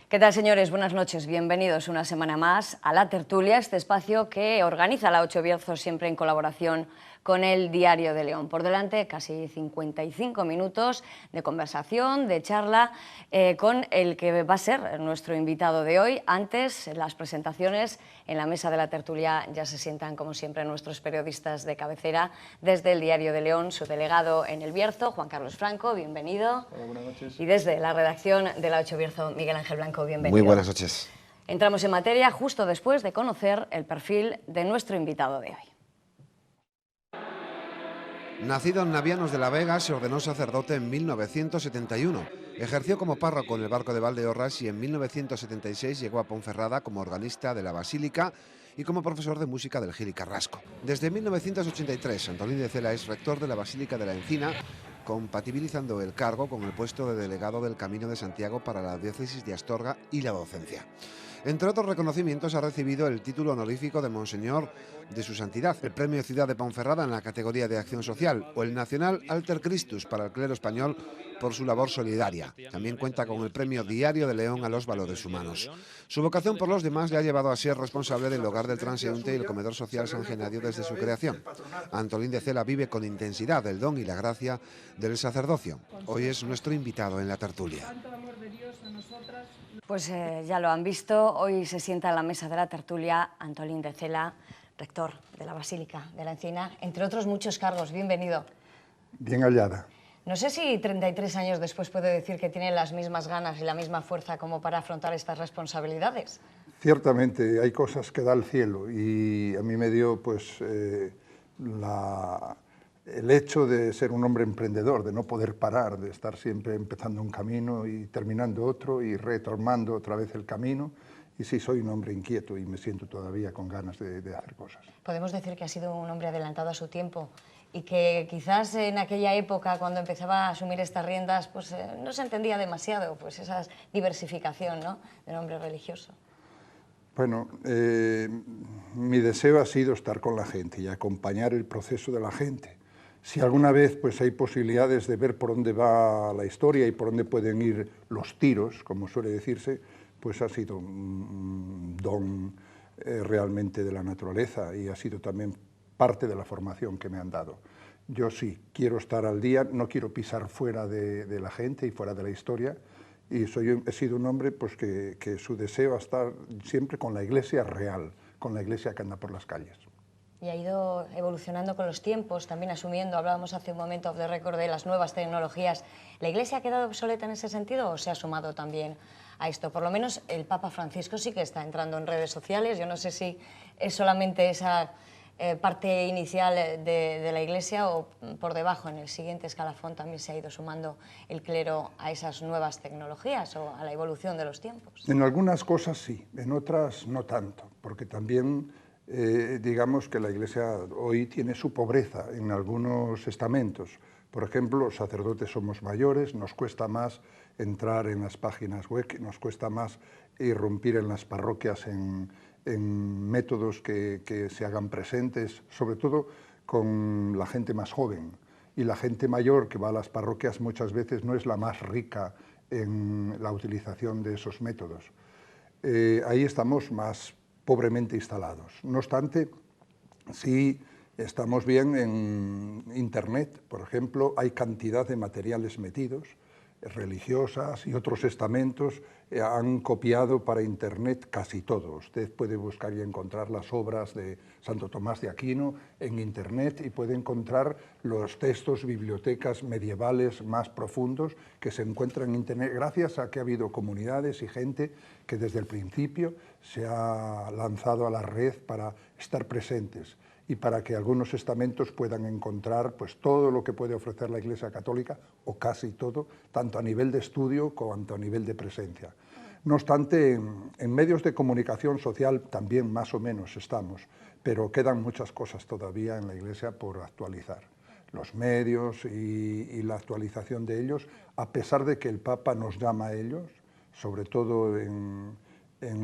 ¿Qué tal, señores? Buenas noches. Bienvenidos una semana más a La Tertulia, este espacio que organiza la Ocho Bierzo siempre en colaboración con el Diario de León. Por delante, casi 55 minutos de conversación, de charla, con el que va a ser nuestro invitado de hoy. Antes, las presentaciones en la mesa de La Tertulia ya se sientan, como siempre, nuestros periodistas de cabecera desde el Diario de León, su delegado en el Bierzo, Juan Carlos Franco, bienvenido. Hola, buenas noches. Y desde la redacción de la Ocho Bierzo, Miguel Ángel Blanco, bienvenido. Muy buenas noches. Entramos en materia justo después de conocer el perfil de nuestro invitado de hoy. Nacido en Navianos de la Vega, se ordenó sacerdote en 1971. Ejerció como párroco en el Barco de Valdeorras y en 1976 llegó a Ponferrada como organista de la Basílica y como profesor de música del Gil y Carrasco. Desde 1983, Antolín de Cela es rector de la Basílica de la Encina, compatibilizando el cargo con el puesto de delegado del Camino de Santiago para la diócesis de Astorga y la docencia. Entre otros reconocimientos ha recibido el título honorífico de Monseñor de su Santidad, el Premio Ciudad de Ponferrada en la categoría de Acción Social o el Nacional Alter Christus para el clero español por su labor solidaria. También cuenta con el Premio Diario de León a los Valores Humanos. Su vocación por los demás le ha llevado a ser responsable del Hogar del Transeúnte y el Comedor Social San Genadio desde su creación. Antolín de Cela vive con intensidad el don y la gracia del sacerdocio. Hoy es nuestro invitado en La Tertulia. Pues ya lo han visto, hoy se sienta en la mesa de La Tertulia Antolín de Cela, rector de la Basílica de la Encina, entre otros muchos cargos. Bienvenido. Bien hallada. No sé si 33 años después puede decir que tiene las mismas ganas y la misma fuerza como para afrontar estas responsabilidades. Ciertamente hay cosas que da el cielo y a mí me dio pues el hecho de ser un hombre emprendedor, de no poder parar, de estar siempre empezando un camino y terminando otro y retomando otra vez el camino. Y sí, soy un hombre inquieto y me siento todavía con ganas de hacer cosas. Podemos decir que ha sido un hombre adelantado a su tiempo y que quizás en aquella época, cuando empezaba a asumir estas riendas, pues no se entendía demasiado pues esa diversificación, ¿no?, del hombre religioso. Bueno, mi deseo ha sido estar con la gente y acompañar el proceso de la gente. Si alguna vez pues, hay posibilidades de ver por dónde va la historia y por dónde pueden ir los tiros, como suele decirse, pues ha sido un don realmente de la naturaleza y ha sido también parte de la formación que me han dado. Yo sí, quiero estar al día, no quiero pisar fuera de la gente y fuera de la historia, y he sido un hombre pues, que su deseo es estar siempre con la Iglesia real, con la Iglesia que anda por las calles. Y ha ido evolucionando con los tiempos, también asumiendo, hablábamos hace un momento off the record de las nuevas tecnologías. ¿La Iglesia ha quedado obsoleta en ese sentido o se ha sumado también a esto? Por lo menos el Papa Francisco sí que está entrando en redes sociales. Yo no sé si es solamente esa parte inicial de la Iglesia o por debajo, en el siguiente escalafón, también se ha ido sumando el clero a esas nuevas tecnologías o a la evolución de los tiempos. En algunas cosas sí, en otras no tanto, porque también digamos que la Iglesia hoy tiene su pobreza en algunos estamentos. Por ejemplo, los sacerdotes somos mayores, nos cuesta más entrar en las páginas web, nos cuesta más irrumpir en las parroquias en métodos que se hagan presentes, sobre todo con la gente más joven. Y la gente mayor que va a las parroquias muchas veces no es la más rica en la utilización de esos métodos. Ahí estamos más pobremente instalados. No obstante, sí estamos bien en Internet, por ejemplo, hay cantidad de materiales metidos, religiosas y otros estamentos han copiado para Internet casi todo. Usted puede buscar y encontrar las obras de Santo Tomás de Aquino en Internet y puede encontrar los textos, bibliotecas medievales más profundos que se encuentran en Internet gracias a que ha habido comunidades y gente que desde el principio se ha lanzado a la red para estar presentes y para que algunos estamentos puedan encontrar pues, todo lo que puede ofrecer la Iglesia Católica, o casi todo, tanto a nivel de estudio como a nivel de presencia. No obstante, en medios de comunicación social también más o menos estamos, pero quedan muchas cosas todavía en la Iglesia por actualizar. Los medios y la actualización de ellos, a pesar de que el Papa nos llama a ellos, sobre todo en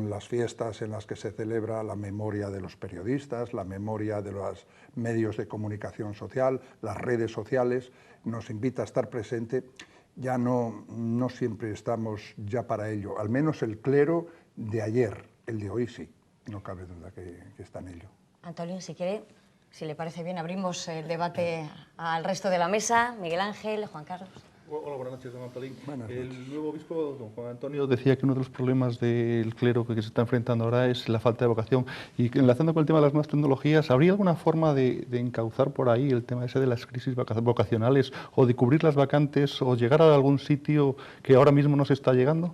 las fiestas en las que se celebra la memoria de los periodistas, la memoria de los medios de comunicación social, las redes sociales, nos invita a estar presente ya no siempre estamos ya para ello. Al menos el clero de ayer, el de hoy sí, no cabe duda que está en ello. Antolín, si quiere, si le parece bien, abrimos el debate al resto de la mesa. Miguel Ángel, Juan Carlos. Hola, buenas noches, don Antolín. Buenas noches. El nuevo obispo, don Juan Antonio, decía que uno de los problemas del clero que se está enfrentando ahora es la falta de vocación. Y enlazando con el tema de las nuevas tecnologías, ¿habría alguna forma de encauzar por ahí el tema ese de las crisis vocacionales o de cubrir las vacantes o llegar a algún sitio que ahora mismo no se está llegando?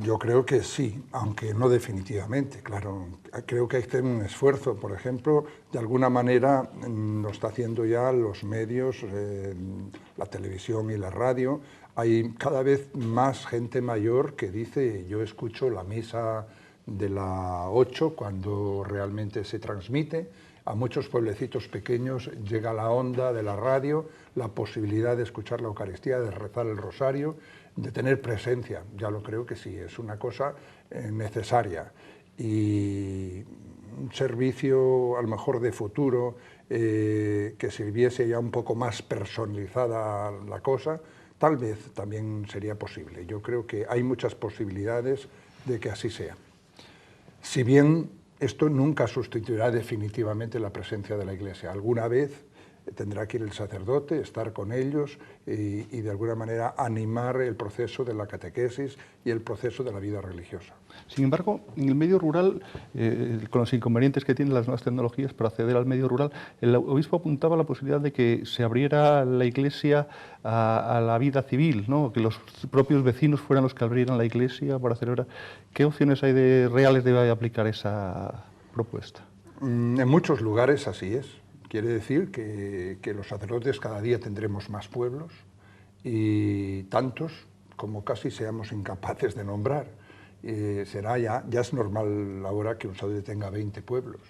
Yo creo que sí, aunque no definitivamente, claro. Creo que hay que hacer un esfuerzo. Por ejemplo, de alguna manera lo está haciendo ya los medios, la televisión y la radio. Hay cada vez más gente mayor que dice, yo escucho la misa de la 8 cuando realmente se transmite. A muchos pueblecitos pequeños llega la onda de la radio, la posibilidad de escuchar la Eucaristía, de rezar el rosario, de tener presencia. Ya lo creo que sí, es una cosa necesaria. Y un servicio a lo mejor de futuro, que se viese ya un poco más personalizada la cosa, tal vez también sería posible. Yo creo que hay muchas posibilidades de que así sea. Si bien esto nunca sustituirá definitivamente la presencia de la Iglesia. Alguna vez tendrá que ir el sacerdote, estar con ellos y de alguna manera animar el proceso de la catequesis y el proceso de la vida religiosa. Sin embargo, en el medio rural, con los inconvenientes que tienen las nuevas tecnologías para acceder al medio rural, el obispo apuntaba a la posibilidad de que se abriera la Iglesia a la vida civil, ¿no? Que los propios vecinos fueran los que abrieran la Iglesia para celebrar. ¿Qué opciones hay reales de aplicar esa propuesta? En muchos lugares así es. Quiere decir que los sacerdotes cada día tendremos más pueblos y tantos como casi seamos incapaces de nombrar. Ya es normal ahora que un sacerdote tenga 20 pueblos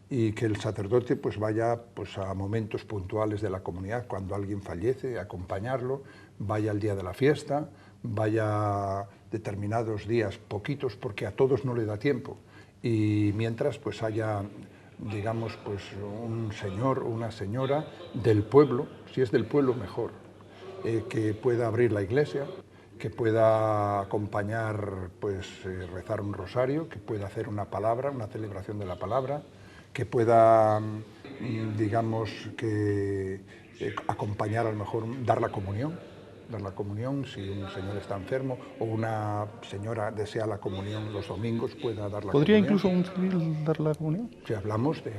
y que el sacerdote pues vaya pues, a momentos puntuales de la comunidad, cuando alguien fallece, acompañarlo, vaya al día de la fiesta, vaya determinados días, poquitos, porque a todos no le da tiempo. Y mientras pues haya, digamos, pues un señor o una señora del pueblo, si es del pueblo mejor, que pueda abrir la iglesia, que pueda acompañar, pues rezar un rosario, que pueda hacer una palabra, una celebración de la palabra, que pueda, digamos, que acompañar a lo mejor, dar la comunión si un señor está enfermo o una señora desea la comunión los domingos, pueda dar la comunión. ¿Podría incluso un civil dar la comunión? Si hablamos de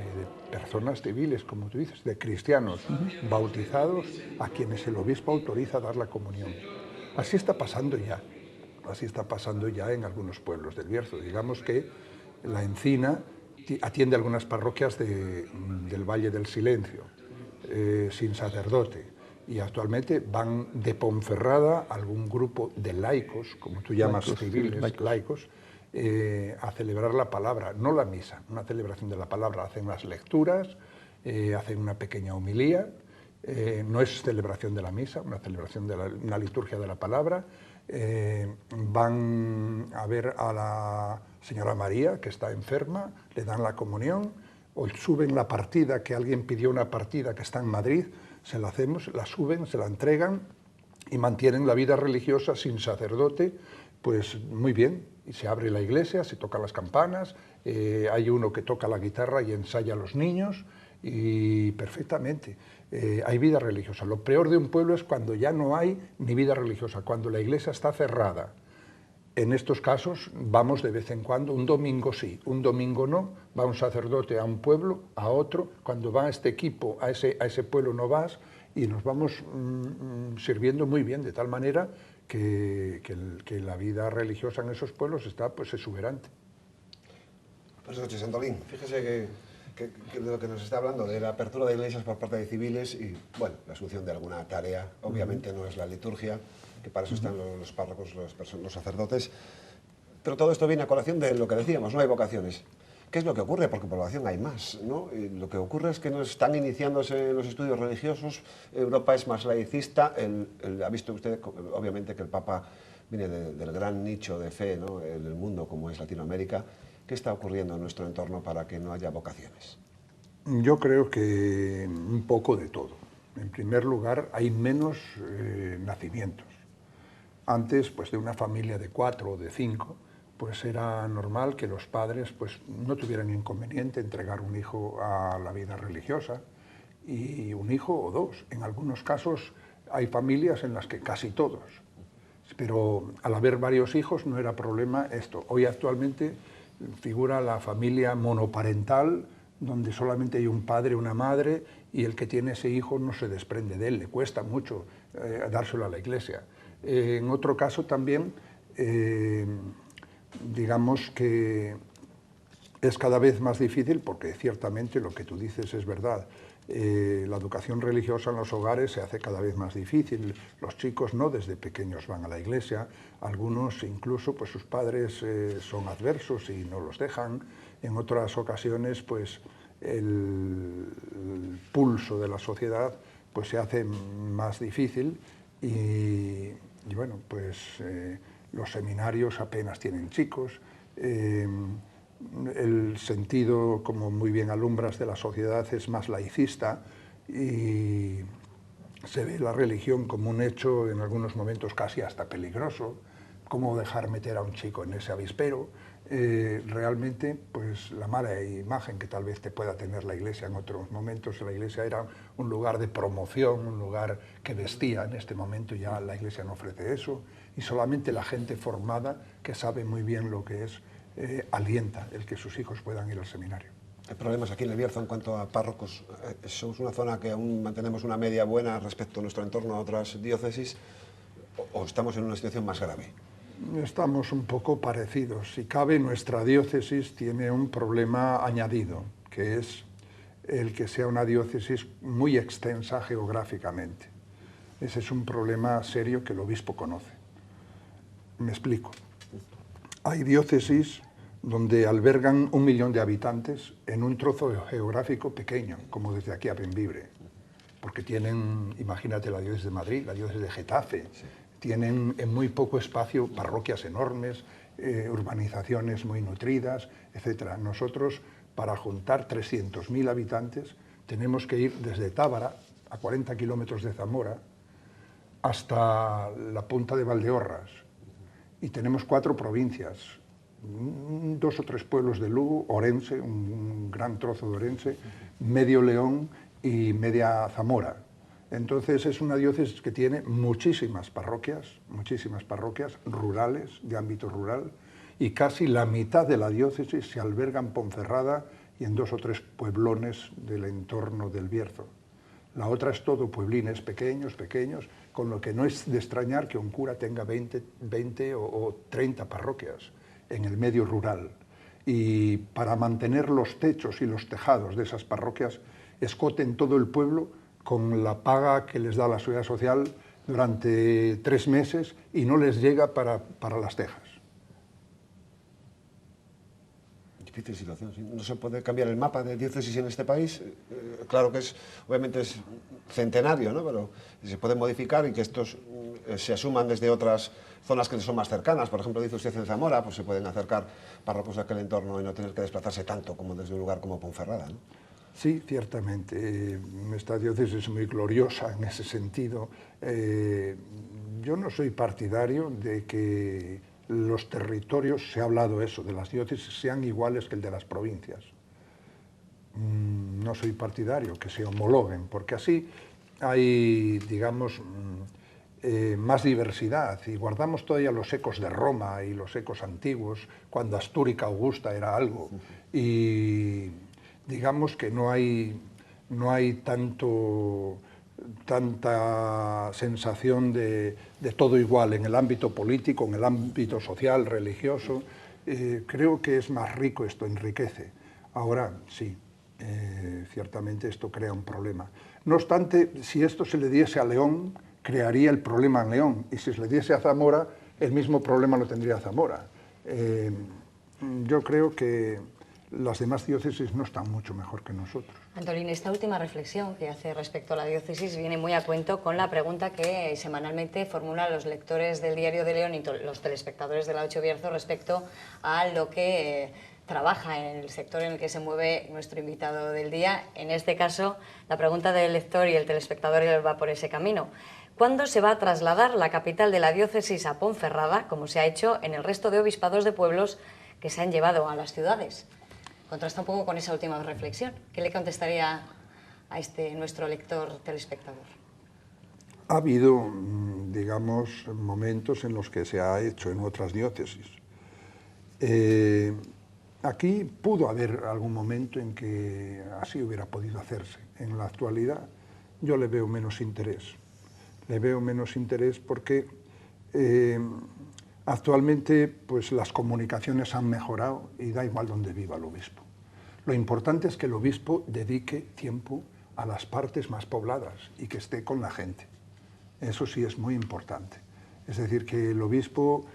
personas civiles, como tú dices, de cristianos bautizados a quienes el obispo autoriza a dar la comunión. Así está pasando ya en algunos pueblos del Bierzo. Digamos que la Encina atiende algunas parroquias del Valle del Silencio, sin sacerdote. Y actualmente van de Ponferrada algún grupo de laicos, como tú llamas civiles, laicos, a celebrar la palabra, no la misa, una celebración de la palabra. Hacen las lecturas, hacen una pequeña homilía, no es celebración de la misa, una celebración de una liturgia de la palabra. Van a ver a la señora María, que está enferma, le dan la comunión, o suben la partida, que alguien pidió una partida que está en Madrid, se la hacemos, la suben, se la entregan y mantienen la vida religiosa sin sacerdote, pues muy bien. Y se abre la iglesia, se tocan las campanas, hay uno que toca la guitarra y ensaya a los niños, y perfectamente. Hay vida religiosa. Lo peor de un pueblo es cuando ya no hay ni vida religiosa, cuando la iglesia está cerrada. En estos casos vamos de vez en cuando, un domingo sí, un domingo no, va un sacerdote a un pueblo, a otro, cuando va este equipo a ese pueblo no vas, y nos vamos sirviendo muy bien, de tal manera que la vida religiosa en esos pueblos está pues exuberante. Buenas noches, Antolín. Fíjese que de lo que nos está hablando, de la apertura de iglesias por parte de civiles y, bueno, la asunción de alguna tarea, obviamente no es la liturgia, que para eso están los párrocos, los sacerdotes, pero todo esto viene a colación de lo que decíamos, no hay vocaciones. ¿Qué es lo que ocurre? Porque población hay más, ¿no? Y lo que ocurre es que no están iniciándose los estudios religiosos, Europa es más laicista, ha visto usted, obviamente, que el Papa viene del gran nicho de fe, ¿no?, en el mundo como es Latinoamérica. ¿Qué está ocurriendo en nuestro entorno para que no haya vocaciones? Yo creo que un poco de todo. En primer lugar, hay menos nacimientos. Antes, pues de una familia de 4 o de 5, pues era normal que los padres pues, no tuvieran inconveniente entregar un hijo a la vida religiosa, y un hijo o 2. En algunos casos hay familias en las que casi todos. Pero al haber varios hijos no era problema esto. Hoy actualmente figura la familia monoparental, donde solamente hay un padre, una madre, y el que tiene ese hijo no se desprende de él, le cuesta mucho dárselo a la Iglesia. En otro caso también, digamos que es cada vez más difícil, porque ciertamente lo que tú dices es verdad. La educación religiosa en los hogares se hace cada vez más difícil. Los chicos no desde pequeños van a la iglesia, algunos incluso pues sus padres son adversos y no los dejan. En otras ocasiones pues el pulso de la sociedad pues se hace más difícil y bueno, pues los seminarios apenas tienen chicos. El sentido, como muy bien alumbras, de la sociedad es más laicista y se ve la religión como un hecho en algunos momentos casi hasta peligroso. ¿Cómo dejar meter a un chico en ese avispero? Realmente, pues la mala imagen que tal vez te pueda tener la Iglesia en otros momentos. La Iglesia era un lugar de promoción, un lugar que vestía. En este momento ya la Iglesia no ofrece eso, y solamente la gente formada, que sabe muy bien lo que es, alienta el que sus hijos puedan ir al seminario. Hay problemas aquí en El Bierzo en cuanto a párrocos. ¿Somos una zona que aún mantenemos una media buena respecto a nuestro entorno a otras diócesis o estamos en una situación más grave? Estamos un poco parecidos. Si cabe, nuestra diócesis tiene un problema añadido, que es el que sea una diócesis muy extensa geográficamente. Ese es un problema serio que el obispo conoce. Me explico. Hay diócesis donde albergan 1 millón de habitantes en un trozo geográfico pequeño, como desde aquí a Bembibre, porque tienen, imagínate, la diócesis de Madrid, la diócesis de Getafe, sí. Tienen en muy poco espacio parroquias enormes, urbanizaciones muy nutridas, etc. Nosotros, para juntar 300.000 habitantes, tenemos que ir desde Tábara, a 40 kilómetros de Zamora, hasta la punta de Valdeorras. Y tenemos 4 provincias, 2 o 3 pueblos de Lugo, Orense, un gran trozo de Orense, medio León y media Zamora. Entonces es una diócesis que tiene muchísimas parroquias rurales, de ámbito rural, y casi la mitad de la diócesis se alberga en Ponferrada y en 2 o 3 pueblones del entorno del Bierzo. La otra es todo pueblines pequeños, con lo que no es de extrañar que un cura tenga 20 o 30 parroquias en el medio rural. Y para mantener los techos y los tejados de esas parroquias, escoten todo el pueblo con la paga que les da la Seguridad Social durante 3 meses y no les llega para las tejas. Difícil situación, ¿sí? ¿No se puede cambiar el mapa de diócesis en este país? Claro que obviamente es centenario, ¿no? Pero se puede modificar y que estos se asuman desde otras zonas que son más cercanas. Por ejemplo, dice usted en Zamora, pues se pueden acercar párrocos de aquel entorno y no tener que desplazarse tanto como desde un lugar como Ponferrada, ¿no? Sí, ciertamente. Esta diócesis es muy gloriosa en ese sentido. Yo no soy partidario de que los territorios, se ha hablado eso, de las diócesis sean iguales que el de las provincias. No soy partidario que se homologuen, porque así hay, digamos, más diversidad y guardamos todavía los ecos de Roma y los ecos antiguos, cuando Astúrica Augusta era algo. Y digamos que no hay tanta sensación de todo igual en el ámbito político, en el ámbito social, religioso. Creo que es más rico, esto enriquece. Ahora, sí, ciertamente esto crea un problema. No obstante, si esto se le diese a León, crearía el problema en León, y si se le diese a Zamora, el mismo problema lo tendría Zamora. Yo creo que las demás diócesis no están mucho mejor que nosotros. Antolín, esta última reflexión que hace respecto a la diócesis viene muy a cuento con la pregunta que semanalmente formulan los lectores del Diario de León y los telespectadores de la 8 Bierzo respecto a lo que trabaja en el sector en el que se mueve nuestro invitado del día. En este caso, la pregunta del lector y el telespectador va por ese camino. ¿Cuándo se va a trasladar la capital de la diócesis a Ponferrada, como se ha hecho en el resto de obispados de pueblos que se han llevado a las ciudades? Contrasta un poco con esa última reflexión. ¿Qué le contestaría a nuestro lector telespectador? Ha habido, digamos, momentos en los que se ha hecho en otras diócesis. Aquí pudo haber algún momento en que así hubiera podido hacerse. En la actualidad yo le veo menos interés. Le veo menos interés porque actualmente pues, las comunicaciones han mejorado y da igual donde viva el obispo. Lo importante es que el obispo dedique tiempo a las partes más pobladas y que esté con la gente. Eso sí es muy importante. Es decir, que el obispo,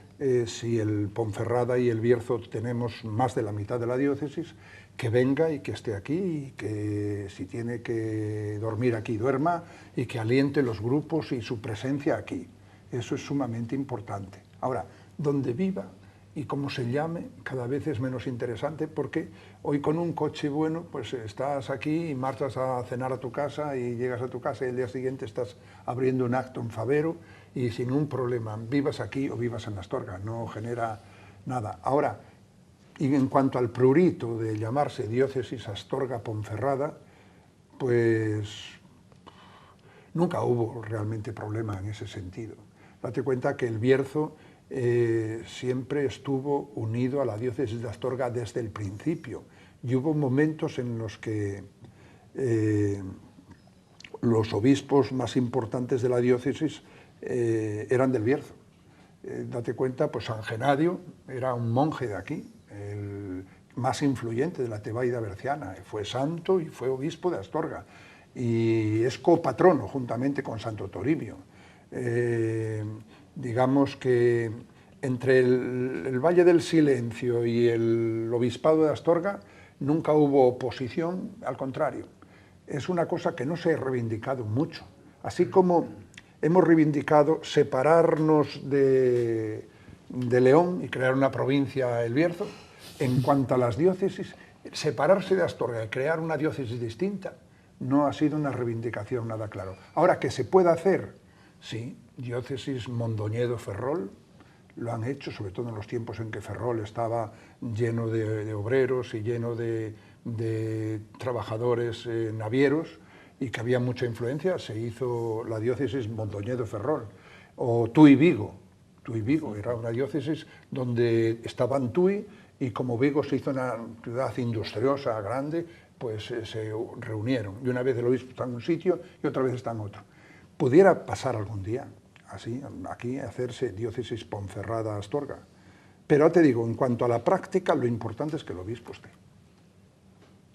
si el Ponferrada y el Bierzo tenemos más de la mitad de la diócesis, que venga y que esté aquí, y que si tiene que dormir aquí, duerma, y que aliente los grupos y su presencia aquí. Eso es sumamente importante. Ahora, donde viva y cómo se llame, cada vez es menos interesante, porque hoy con un coche bueno, pues estás aquí y marchas a cenar a tu casa y llegas a tu casa y el día siguiente estás abriendo un acto en Favero y sin un problema, vivas aquí o vivas en Astorga, no genera nada. Ahora, y en cuanto al prurito de llamarse diócesis Astorga Ponferrada, pues nunca hubo realmente problema en ese sentido. Date cuenta que el Bierzo siempre estuvo unido a la diócesis de Astorga desde el principio, y hubo momentos en los que los obispos más importantes de la diócesis eran del Bierzo. Date cuenta, pues San Genadio era un monje de aquí, el más influyente de la Tebaida berciana, fue santo y fue obispo de Astorga, y es copatrono juntamente con Santo Toribio. Digamos que entre el Valle del Silencio y el Obispado de Astorga nunca hubo oposición, al contrario. Es una cosa que no se ha reivindicado mucho. Así como hemos reivindicado separarnos de León y crear una provincia, el Bierzo, en cuanto a las diócesis, separarse de Astorga y crear una diócesis distinta no ha sido una reivindicación nada claro. Ahora, que se pueda hacer, sí. Diócesis Mondoñedo-Ferrol lo han hecho, sobre todo en los tiempos en que Ferrol estaba lleno de obreros y lleno de trabajadores navieros y que había mucha influencia. Se hizo la diócesis Mondoñedo-Ferrol. O Tui Vigo. Tui Vigo era una diócesis donde estaban Tui, y como Vigo se hizo una ciudad industriosa grande, pues se reunieron. Y una vez el obispo está en un sitio y otra vez está en otro. Pudiera pasar algún día, así, aquí, hacerse diócesis Ponferrada-Astorga. Pero te digo, en cuanto a la práctica, lo importante es que el obispo esté.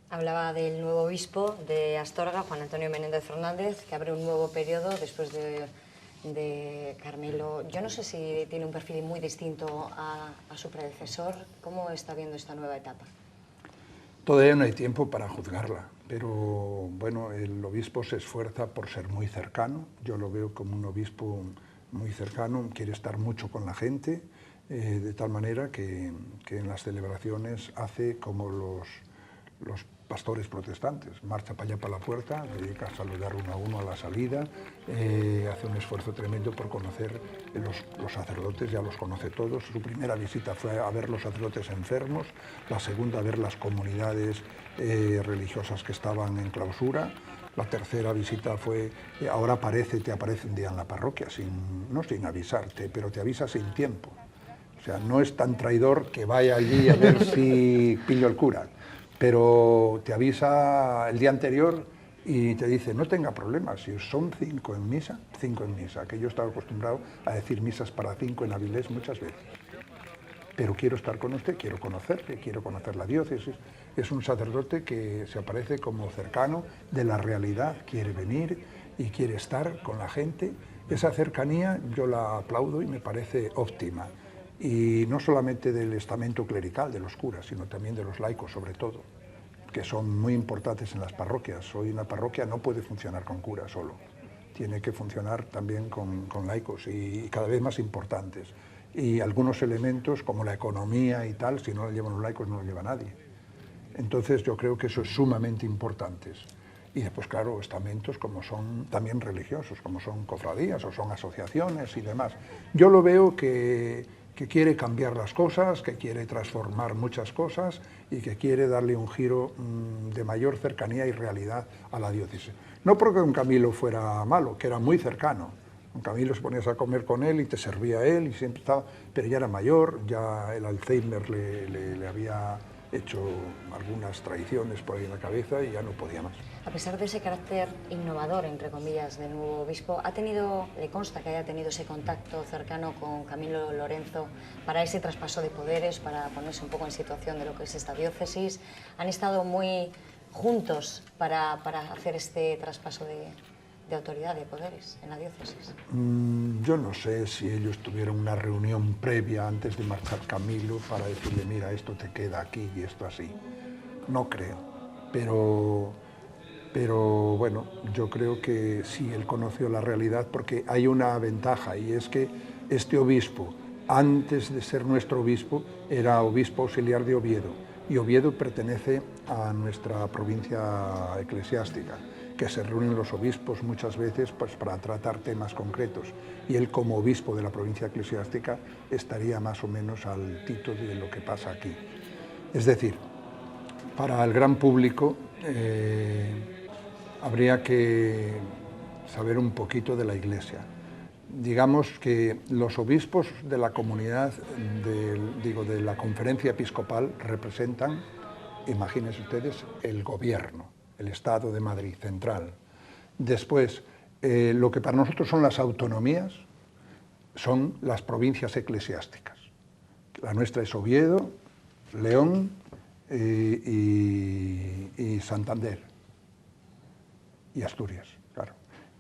Hablaba del nuevo obispo de Astorga, Juan Antonio Menéndez Fernández, que abre un nuevo periodo después de Carmelo. Yo no sé si tiene un perfil muy distinto a su predecesor. ¿Cómo está viendo esta nueva etapa? Todavía no hay tiempo para juzgarla, pero bueno, el obispo se esfuerza por ser muy cercano. Yo lo veo como un obispo muy cercano, quiere estar mucho con la gente, de tal manera que en las celebraciones hace como los pastores protestantes, marcha para allá, para la puerta, dedica a saludar uno a uno a la salida, hace un esfuerzo tremendo por conocer los sacerdotes, ya los conoce todos. Su primera visita fue a ver los sacerdotes enfermos, la segunda a ver las comunidades religiosas que estaban en clausura, la tercera visita fue, ahora te aparece un día en la parroquia, no sin avisarte, pero te avisa sin tiempo. O sea, no es tan traidor que vaya allí a ver si pillo el cura, pero te avisa el día anterior y te dice, no tenga problemas, si son 5 en misa, que yo estaba acostumbrado a decir misas para 5 en Avilés muchas veces. Pero quiero estar con usted, quiero conocerle, quiero conocer la diócesis. Es un sacerdote que se aparece como cercano de la realidad, quiere venir y quiere estar con la gente. Esa cercanía yo la aplaudo y me parece óptima. Y no solamente del estamento clerical, de los curas, sino también de los laicos, sobre todo, que son muy importantes en las parroquias. Hoy una parroquia no puede funcionar con curas solo, tiene que funcionar también con laicos y cada vez más importantes. y algunos elementos como la economía y tal, si no la llevan los laicos no la lleva nadie. Entonces yo creo que eso es sumamente importante. Y después, claro, estamentos como son también religiosos, como son cofradías o son asociaciones y demás. Yo lo veo que quiere cambiar las cosas, que quiere transformar muchas cosas y que quiere darle un giro de mayor cercanía y realidad a la diócesis. No porque don Camilo fuera malo, que era muy cercano. Don Camilo se ponías a comer con él y te servía él y siempre estaba, pero ya era mayor, ya el Alzheimer le había hecho algunas traiciones por ahí en la cabeza y ya no podía más. A pesar de ese carácter innovador, entre comillas, del nuevo obispo, ¿le consta que haya tenido ese contacto cercano con Camilo Lorenzo para ese traspaso de poderes, para ponerse un poco en situación de lo que es esta diócesis? ¿Han estado muy juntos para hacer este traspaso de autoridad, de poderes en la diócesis? Yo no sé si ellos tuvieron una reunión previa antes de marchar Camilo para decirle, mira, esto te queda aquí y esto así. No creo, pero bueno, yo creo que sí, él conoció la realidad porque hay una ventaja y es que este obispo, antes de ser nuestro obispo, era obispo auxiliar de Oviedo y Oviedo pertenece a nuestra provincia eclesiástica, que se reúnen los obispos muchas veces pues, para tratar temas concretos y él como obispo de la provincia eclesiástica estaría más o menos al tito de lo que pasa aquí. Es decir, para el gran público habría que saber un poquito de la Iglesia. Digamos que los obispos de la comunidad, de la conferencia episcopal, representan, imagínense ustedes, el gobierno, el Estado de Madrid, central. Después, lo que para nosotros son las autonomías, son las provincias eclesiásticas. La nuestra es Oviedo, León y Santander. Y Asturias, claro.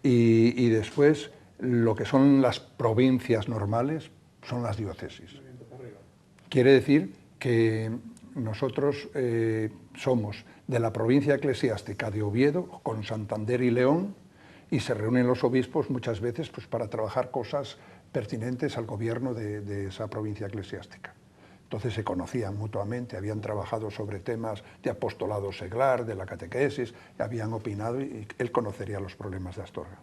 Y después, lo que son las provincias normales son las diócesis. Quiere decir que nosotros somos de la provincia eclesiástica de Oviedo, con Santander y León, y se reúnen los obispos muchas veces pues, para trabajar cosas pertinentes al gobierno de esa provincia eclesiástica. Entonces se conocían mutuamente, habían trabajado sobre temas de apostolado seglar, de la catequesis, habían opinado y él conocería los problemas de Astorga.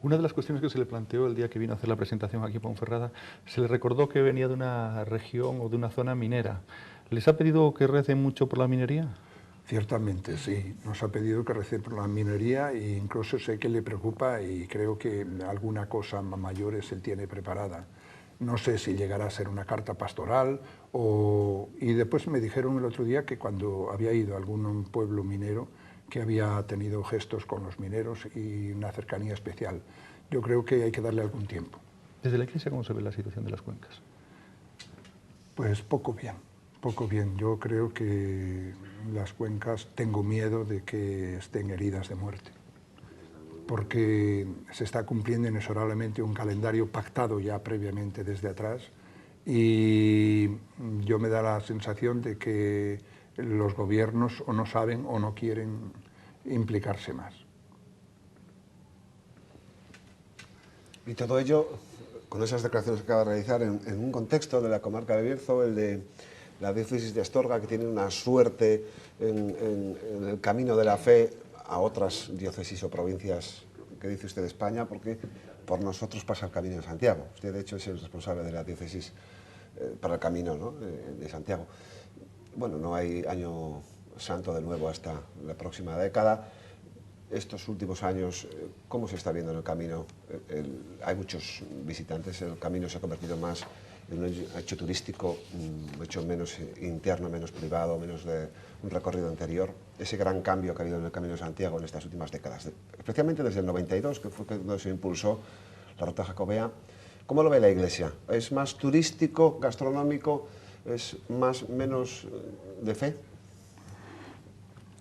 Una de las cuestiones que se le planteó el día que vino a hacer la presentación aquí en Ponferrada, se le recordó que venía de una región o de una zona minera. ¿Les ha pedido que recen mucho por la minería? Ciertamente, sí. Nos ha pedido que recen por la minería e incluso sé que le preocupa y creo que alguna cosa mayores él tiene preparada. No sé si llegará a ser una carta pastoral y después me dijeron el otro día que cuando había ido a algún pueblo minero que había tenido gestos con los mineros y una cercanía especial. Yo creo que hay que darle algún tiempo. ¿Desde la Iglesia cómo se ve la situación de las cuencas? Pues poco bien, poco bien. Yo creo que las cuencas tengo miedo de que estén heridas de muerte, porque se está cumpliendo inexorablemente un calendario pactado ya previamente desde atrás y yo me da la sensación de que los gobiernos o no saben o no quieren implicarse más. Y todo ello, con esas declaraciones que acaba de realizar, en un contexto de la comarca de Bierzo, el de la diócesis de Astorga, que tiene una suerte en el camino de la fe a otras diócesis o provincias que dice usted de España, porque por nosotros pasa el Camino de Santiago. Usted, de hecho, es el responsable de la diócesis para el Camino, ¿no?, de Santiago. Bueno, no hay año santo de nuevo hasta la próxima década. Estos últimos años, ¿cómo se está viendo en el Camino? Hay muchos visitantes, el Camino se ha convertido más en un hecho turístico, un hecho menos interno, menos privado, menos de un recorrido anterior. Ese gran cambio que ha habido en el Camino de Santiago en estas últimas décadas, especialmente desde el 92, que fue cuando se impulsó la Ruta Jacobea. ¿Cómo lo ve la Iglesia? ¿Es más turístico, gastronómico? ¿Es menos de fe?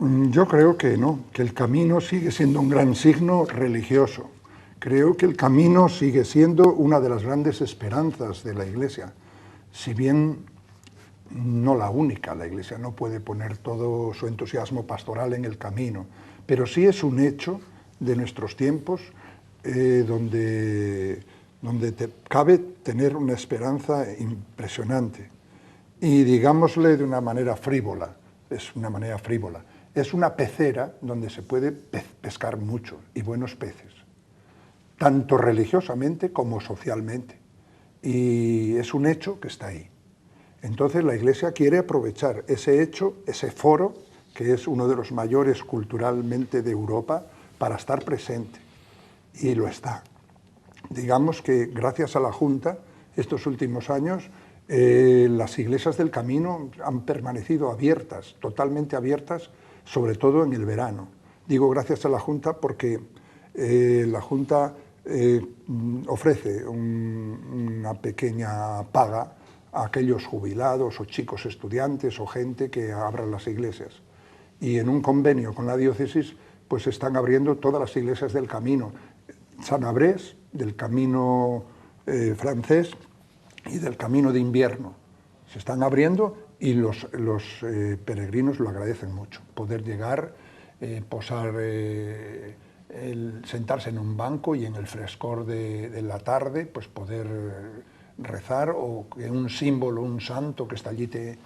Yo creo que no, que el Camino sigue siendo un gran signo religioso. Creo que el Camino sigue siendo una de las grandes esperanzas de la Iglesia. Si bien no la única, la Iglesia no puede poner todo su entusiasmo pastoral en el Camino, pero sí es un hecho de nuestros tiempos donde donde te cabe tener una esperanza impresionante. Y digámosle de una manera frívola, es una manera frívola, es una pecera donde se puede pescar mucho y buenos peces, tanto religiosamente como socialmente. Y es un hecho que está ahí. Entonces la Iglesia quiere aprovechar ese hecho, ese foro, que es uno de los mayores culturalmente de Europa, para estar presente. Y lo está. Digamos que gracias a la Junta, estos últimos años, las iglesias del camino han permanecido abiertas, totalmente abiertas, sobre todo en el verano. Digo gracias a la Junta porque la Junta ofrece una pequeña paga a aquellos jubilados o chicos estudiantes o gente que abran las iglesias. Y en un convenio con la diócesis pues se están abriendo todas las iglesias del camino. San Abrés, del camino francés y del camino de invierno. Se están abriendo y los peregrinos lo agradecen mucho. Poder llegar, posar, sentarse en un banco y en el frescor de la tarde pues poder rezar, o que un símbolo, un santo que está allí te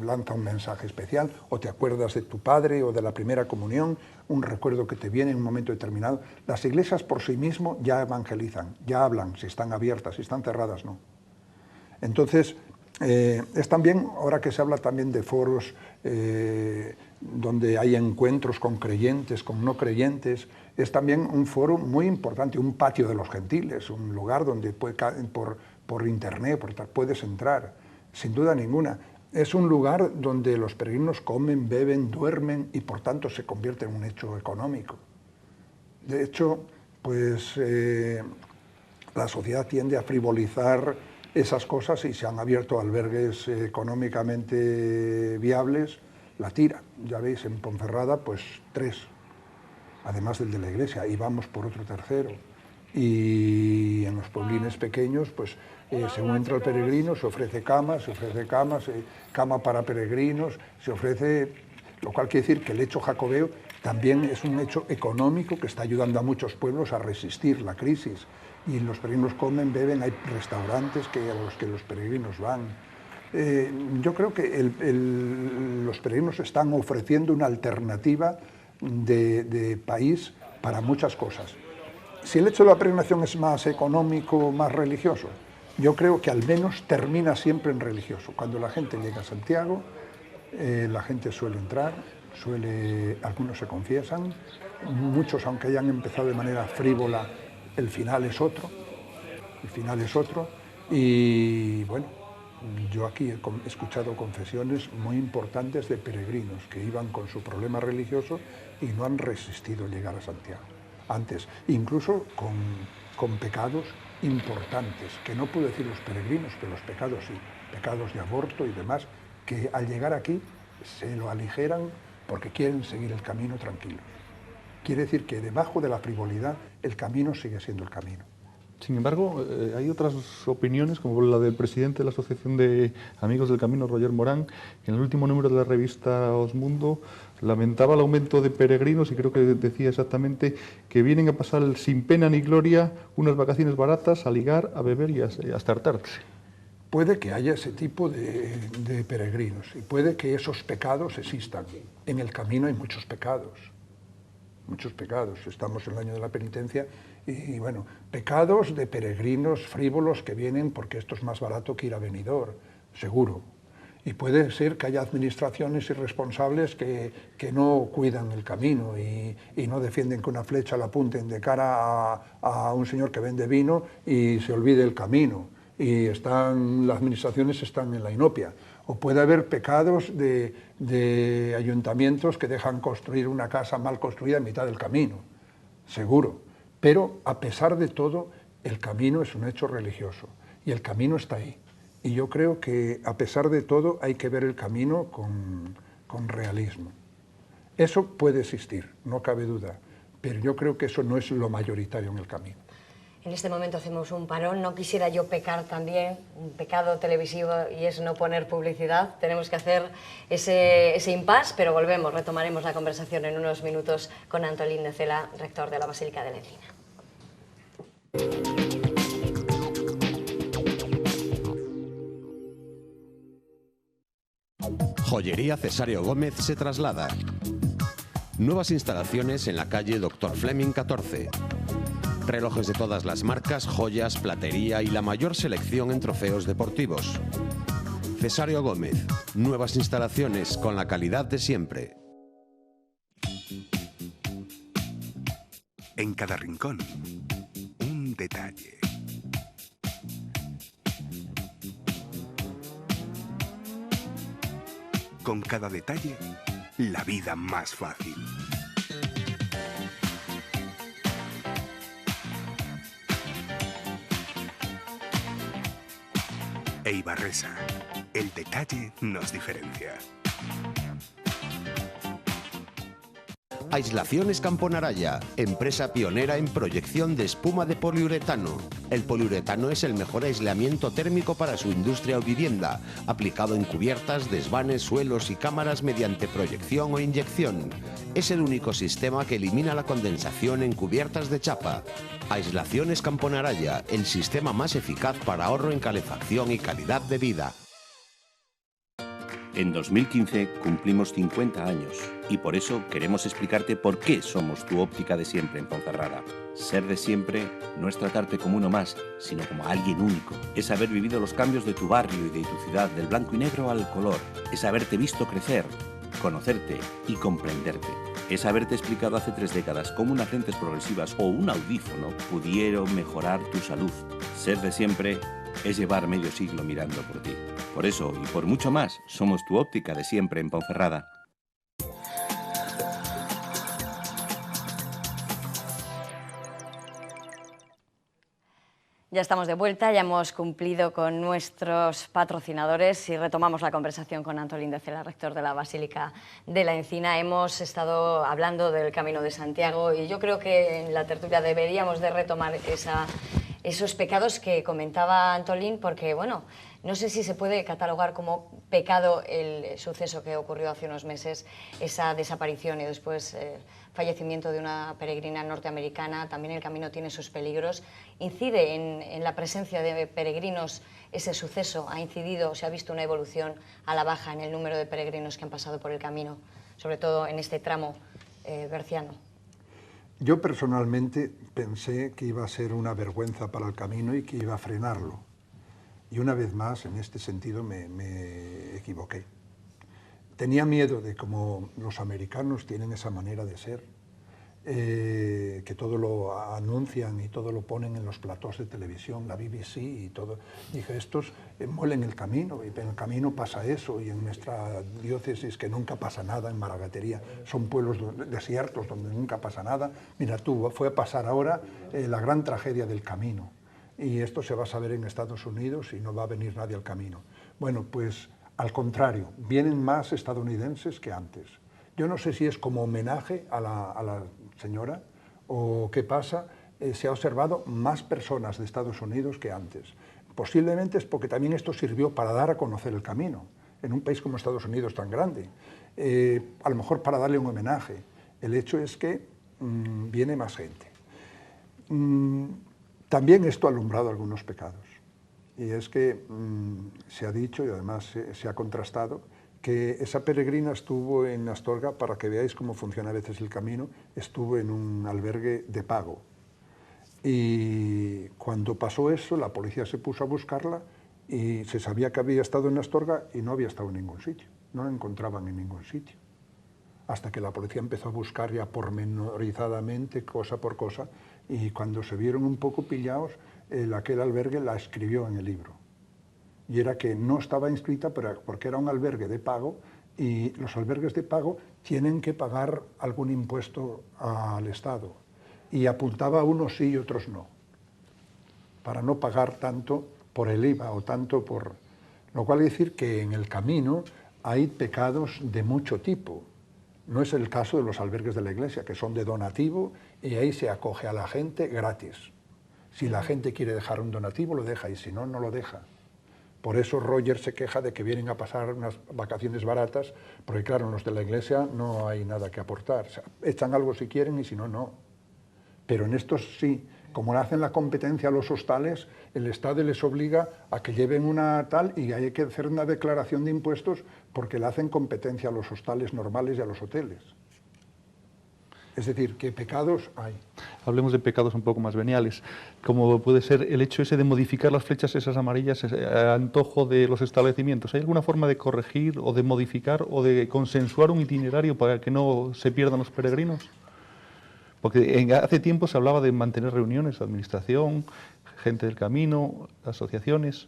lanza un mensaje especial, o te acuerdas de tu padre o de la primera comunión, un recuerdo que te viene en un momento determinado. Las iglesias por sí mismas ya evangelizan, ya hablan, si están abiertas, si están cerradas no. Entonces, es también, ahora que se habla también de foros donde hay encuentros con creyentes, con no creyentes, es también un foro muy importante, un patio de los gentiles, un lugar donde por internet puedes entrar, sin duda ninguna. Es un lugar donde los peregrinos comen, beben, duermen y por tanto se convierte en un hecho económico. De hecho, pues la sociedad tiende a frivolizar esas cosas y se han abierto albergues económicamente viables, la tira. Ya veis, en Ponferrada, pues 3, además del de la iglesia, y vamos por otro tercero. Y en los pueblines pequeños, pues según entra el peregrino, se ofrece camas, cama para peregrinos, se ofrece, lo cual quiere decir que el hecho jacobeo también es un hecho económico que está ayudando a muchos pueblos a resistir la crisis. Y los peregrinos comen, beben, hay restaurantes a los que los peregrinos van. Yo creo que los peregrinos están ofreciendo una alternativa de país para muchas cosas. Si el hecho de la peregrinación es más económico, más religioso, yo creo que al menos termina siempre en religioso. Cuando la gente llega a Santiago, la gente suele entrar, algunos se confiesan, muchos, aunque hayan empezado de manera frívola, el final es otro, y bueno, yo aquí he escuchado confesiones muy importantes de peregrinos que iban con su problema religioso y no han resistido llegar a Santiago. Antes, incluso con pecados importantes, que no puedo decir los peregrinos, pero los pecados sí, pecados de aborto y demás, que al llegar aquí se lo aligeran porque quieren seguir el camino tranquilos. Quiere decir que debajo de la frivolidad el camino sigue siendo el camino. Sin embargo, hay otras opiniones, como la del presidente de la Asociación de Amigos del Camino, Roger Morán, que en el último número de la revista Os Mundo lamentaba el aumento de peregrinos y creo que decía exactamente que vienen a pasar sin pena ni gloria unas vacaciones baratas, a ligar, a beber y a estartarse. Puede que haya ese tipo de peregrinos y puede que esos pecados existan. En el camino hay muchos pecados. Estamos en el año de la penitencia y bueno, pecados de peregrinos frívolos que vienen porque esto es más barato que ir a Benidorm, seguro. Y puede ser que haya administraciones irresponsables que no cuidan el camino y no defienden que una flecha la apunten de cara a un señor que vende vino y se olvide el camino. Y las administraciones están en la inopia. O puede haber pecados de ayuntamientos que dejan construir una casa mal construida en mitad del camino, seguro. Pero a pesar de todo, el camino es un hecho religioso y el camino está ahí. Y yo creo que a pesar de todo hay que ver el camino con realismo. Eso puede existir, no cabe duda, pero yo creo que eso no es lo mayoritario en el camino. En este momento hacemos un parón. No quisiera yo pecar también, un pecado televisivo, y es no poner publicidad. Tenemos que hacer ese impasse, pero volvemos, retomaremos la conversación en unos minutos con Antolín de Cela, rector de la Basílica de la Encina. Joyería Cesario Gómez se traslada. Nuevas instalaciones en la calle Dr. Fleming 14. Relojes de todas las marcas, joyas, platería y la mayor selección en trofeos deportivos. Cesario Gómez. Nuevas instalaciones con la calidad de siempre. En cada rincón, un detalle. Con cada detalle, la vida más fácil. Eibarresa, el detalle nos diferencia. Aislaciones Camponaraya, empresa pionera en proyección de espuma de poliuretano. El poliuretano es el mejor aislamiento térmico para su industria o vivienda, aplicado en cubiertas, desvanes, suelos y cámaras mediante proyección o inyección. Es el único sistema que elimina la condensación en cubiertas de chapa. Aislaciones Camponaraya, el sistema más eficaz para ahorro en calefacción y calidad de vida. En 2015 cumplimos 50 años y por eso queremos explicarte por qué somos tu óptica de siempre en Ponferrada. Ser de siempre no es tratarte como uno más, sino como alguien único. Es haber vivido los cambios de tu barrio y de tu ciudad, del blanco y negro al color. Es haberte visto crecer, conocerte y comprenderte. Es haberte explicado hace 3 décadas cómo unas lentes progresivas o un audífono pudieron mejorar tu salud. Ser de siempre es llevar medio siglo mirando por ti. Por eso y por mucho más, somos tu óptica de siempre en Ponferrada. Ya estamos de vuelta, ya hemos cumplido con nuestros patrocinadores y retomamos la conversación con Antolín de Cela, rector de la Basílica de la Encina. Hemos estado hablando del Camino de Santiago y yo creo que en la tertulia deberíamos de retomar esos pecados que comentaba Antolín, porque, bueno, no sé si se puede catalogar como pecado el suceso que ocurrió hace unos meses, esa desaparición y después fallecimiento de una peregrina norteamericana. También el camino tiene sus peligros. ¿Incide en la presencia de peregrinos ese suceso? ¿Ha incidido, se ha visto una evolución a la baja en el número de peregrinos que han pasado por el camino, sobre todo en este tramo berciano? Yo personalmente pensé que iba a ser una vergüenza para el camino y que iba a frenarlo. Y una vez más, en este sentido, me equivoqué. Tenía miedo de cómo los americanos tienen esa manera de ser, que todo lo anuncian y todo lo ponen en los platós de televisión, la BBC y todo. Dije, estos muelen el camino, y en el camino pasa eso, y en nuestra diócesis que nunca pasa nada, en Maragatería, son pueblos desiertos donde nunca pasa nada. Mira tú, fue a pasar ahora la gran tragedia del camino, y esto se va a saber en Estados Unidos y no va a venir nadie al camino. Bueno, pues al contrario, vienen más estadounidenses que antes. Yo no sé si es como homenaje a la señora o qué pasa, se ha observado más personas de Estados Unidos que antes. Posiblemente es porque también esto sirvió para dar a conocer el camino, en un país como Estados Unidos tan grande, a lo mejor para darle un homenaje. El hecho es que viene más gente. También esto ha alumbrado algunos pecados, y es que se ha dicho, y además se ha contrastado, que esa peregrina estuvo en Astorga, para que veáis cómo funciona a veces el camino, estuvo en un albergue de pago. Y cuando pasó eso, la policía se puso a buscarla y se sabía que había estado en Astorga y no había estado en ningún sitio, no la encontraban en ningún sitio. Hasta que la policía empezó a buscar ya pormenorizadamente, cosa por cosa, y cuando se vieron un poco pillados, aquel albergue la escribió en el libro. Y era que no estaba inscrita porque era un albergue de pago, y los albergues de pago tienen que pagar algún impuesto al Estado. Y apuntaba a unos sí y otros no, para no pagar tanto por el IVA o tanto por... Lo cual es decir que en el camino hay pecados de mucho tipo. No es el caso de los albergues de la Iglesia, que son de donativo y ahí se acoge a la gente gratis. Si la gente quiere dejar un donativo, lo deja, y si no, no lo deja. Por eso Roger se queja de que vienen a pasar unas vacaciones baratas, porque claro, en los de la Iglesia no hay nada que aportar. O sea, echan algo si quieren y si no, no. pero en estos sí, como le hacen la competencia a los hostales, el Estado les obliga a que lleven una tal y hay que hacer una declaración de impuestos porque le hacen competencia a los hostales normales y a los hoteles. Es decir, que pecados hay. Hablemos de pecados un poco más veniales, como puede ser el hecho ese de modificar las flechas esas amarillas a antojo de los establecimientos. ¿Hay alguna forma de corregir o de modificar o de consensuar un itinerario para que no se pierdan los peregrinos? Porque hace tiempo se hablaba de mantener reuniones, administración, gente del camino, asociaciones.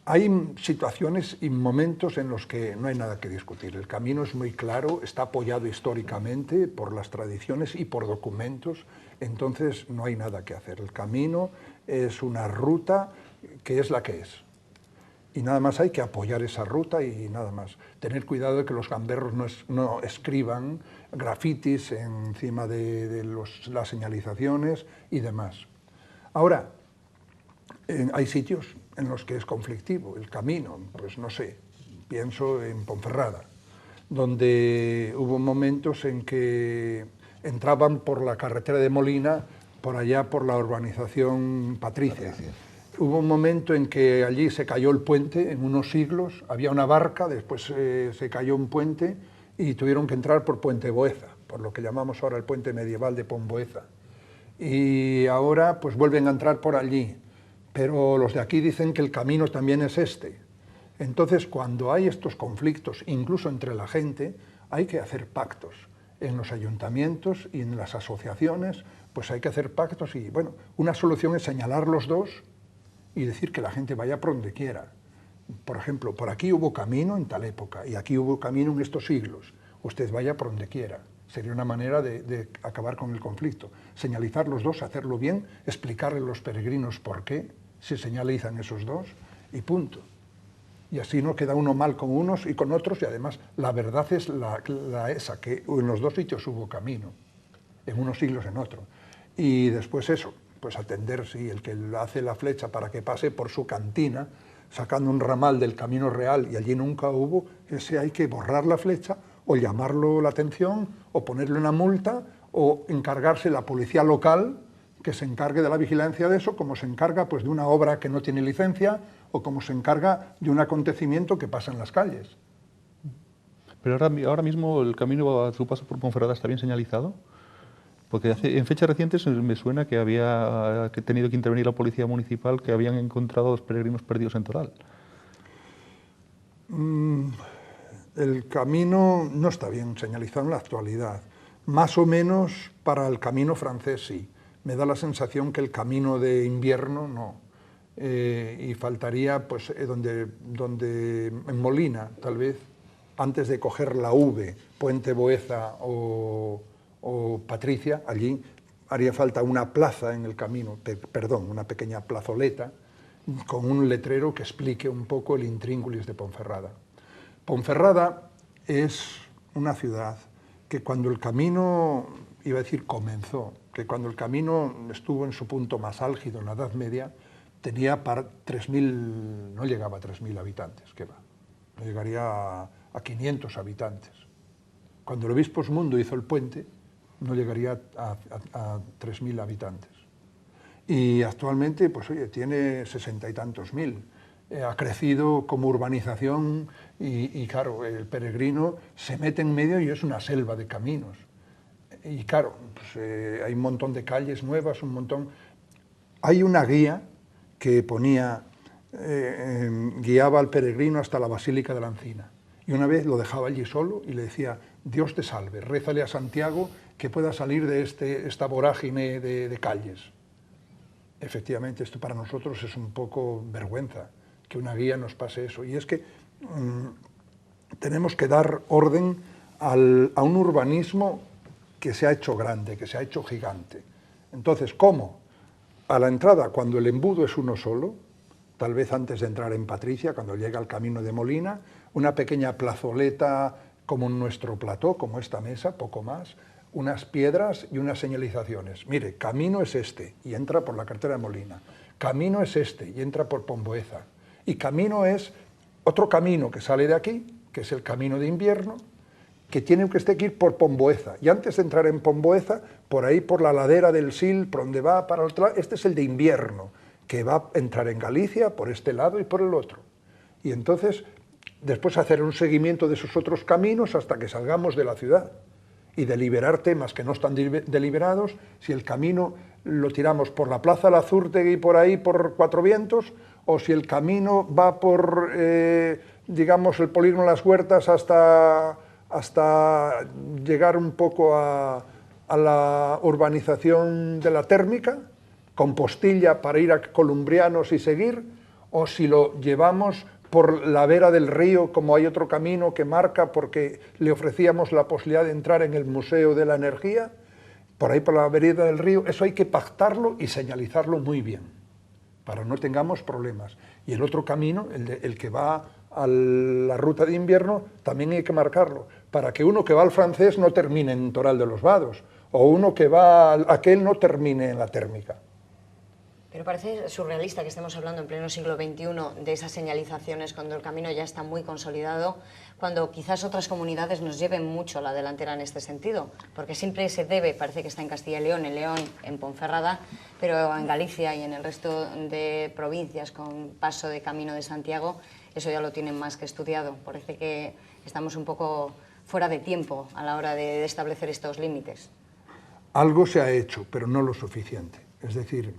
Hay situaciones y momentos en los que no hay nada que discutir. El camino es muy claro, está apoyado históricamente por las tradiciones y por documentos, entonces no hay nada que hacer. El camino es una ruta que es la que es. Y nada más hay que apoyar esa ruta y nada más. Tener cuidado de que los gamberros no escriban grafitis encima de las señalizaciones y demás. Ahora, hay sitios en los que es conflictivo el camino, pues no sé, pienso en Ponferrada, donde hubo momentos en que entraban por la carretera de Molina, por allá por la urbanización Patricia. Hubo un momento en que allí se cayó el puente en unos siglos, había una barca, después se cayó un puente y tuvieron que entrar por Puente Boeza, por lo que llamamos ahora el puente medieval de Pomboeza. Y ahora pues vuelven a entrar por allí, pero los de aquí dicen que el camino también es este. Entonces, cuando hay estos conflictos, incluso entre la gente, hay que hacer pactos. En los ayuntamientos y en las asociaciones, pues hay que hacer pactos y, bueno, una solución es señalar los dos y decir que la gente vaya por donde quiera. Por ejemplo, por aquí hubo camino en tal época y aquí hubo camino en estos siglos. Usted vaya por donde quiera. Sería una manera de acabar con el conflicto. Señalizar los dos, hacerlo bien, explicarle a los peregrinos por qué se señalizan esos dos y punto. Y así no queda uno mal con unos y con otros y además la verdad es esa, que en los dos sitios hubo camino, en unos siglos en otro. Y después eso, pues atender, sí, el que hace la flecha para que pase por su cantina, sacando un ramal del camino real y allí nunca hubo, ese hay que borrar la flecha o llamarlo la atención o ponerle una multa o encargarse la policía local que se encargue de la vigilancia de eso, como se encarga pues, de una obra que no tiene licencia o como se encarga de un acontecimiento que pasa en las calles. Pero ahora mismo el camino a su paso por Ponferrada está bien señalizado, porque en fechas recientes me suena que había tenido que intervenir la policía municipal, que habían encontrado a los peregrinos perdidos en Toral. El camino no está bien señalizado en la actualidad, más o menos para el camino francés sí. Me da la sensación que el camino de invierno no. Y faltaría, pues, donde en Molina, tal vez, antes de coger la V, Puente Boeza o Patricia, allí haría falta una plaza en el camino, perdón, una pequeña plazoleta, con un letrero que explique un poco el intríngulis de Ponferrada. Ponferrada es una ciudad que cuando el camino, iba a decir comenzó, que cuando el camino estuvo en su punto más álgido en la Edad Media, tenía 3.000, no llegaba a 3.000 habitantes, ¿qué va? No llegaría a 500 habitantes. Cuando el obispo Mundo hizo el puente, no llegaría a 3.000 habitantes. Y actualmente, pues oye, tiene 60 y tantos mil. Ha crecido como urbanización y claro, el peregrino se mete en medio y es una selva de caminos. Y claro, pues, hay un montón de calles nuevas, un montón... Hay una guía que ponía, guiaba al peregrino hasta la Basílica de la Encina. Y una vez lo dejaba allí solo y le decía, Dios te salve, rézale a Santiago que pueda salir de esta vorágine de calles. Efectivamente, esto para nosotros es un poco vergüenza, que una guía nos pase eso. Y es que tenemos que dar orden a un urbanismo que se ha hecho grande, que se ha hecho gigante. Entonces, ¿cómo? A la entrada, cuando el embudo es uno solo, tal vez antes de entrar en Patricia, cuando llega al camino de Molina, una pequeña plazoleta como en nuestro plató, como esta mesa, poco más, unas piedras y unas señalizaciones. Mire, camino es este, y entra por la carretera de Molina. Camino es este, y entra por Pomboeza. Y camino es otro camino que sale de aquí, que es el camino de invierno, que tiene usted que ir por Pomboeza, y antes de entrar en Pomboeza, por ahí por la ladera del Sil, por donde va para el otro lado, este es el de invierno, que va a entrar en Galicia por este lado y por el otro. Y entonces, después hacer un seguimiento de esos otros caminos hasta que salgamos de la ciudad, y deliberar temas que no están deliberados, si el camino lo tiramos por la Plaza Lazurtegui y por ahí, por Cuatro Vientos, o si el camino va por, digamos, el polígono Las Huertas hasta llegar un poco a la urbanización de la Térmica, con Postilla para ir a Columbrianos y seguir, o si lo llevamos por la vera del río, como hay otro camino que marca, porque le ofrecíamos la posibilidad de entrar en el Museo de la Energía, por ahí por la vereda del río. Eso hay que pactarlo y señalizarlo muy bien, para no tengamos problemas. Y el otro camino, el que va a la ruta de invierno, también hay que marcarlo, para que uno que va al Francés no termine en Toral de los Vados, o uno que va a aquel no termine en la Térmica. Pero parece surrealista que estemos hablando en pleno siglo XXI de esas señalizaciones cuando el camino ya está muy consolidado, cuando quizás otras comunidades nos lleven mucho a la delantera en este sentido, porque siempre se debe, parece que está en Castilla y León, en León, en Ponferrada, pero en Galicia y en el resto de provincias con paso de Camino de Santiago, eso ya lo tienen más que estudiado. Parece que estamos un poco fuera de tiempo a la hora de establecer estos límites. Algo se ha hecho, pero no lo suficiente. Es decir,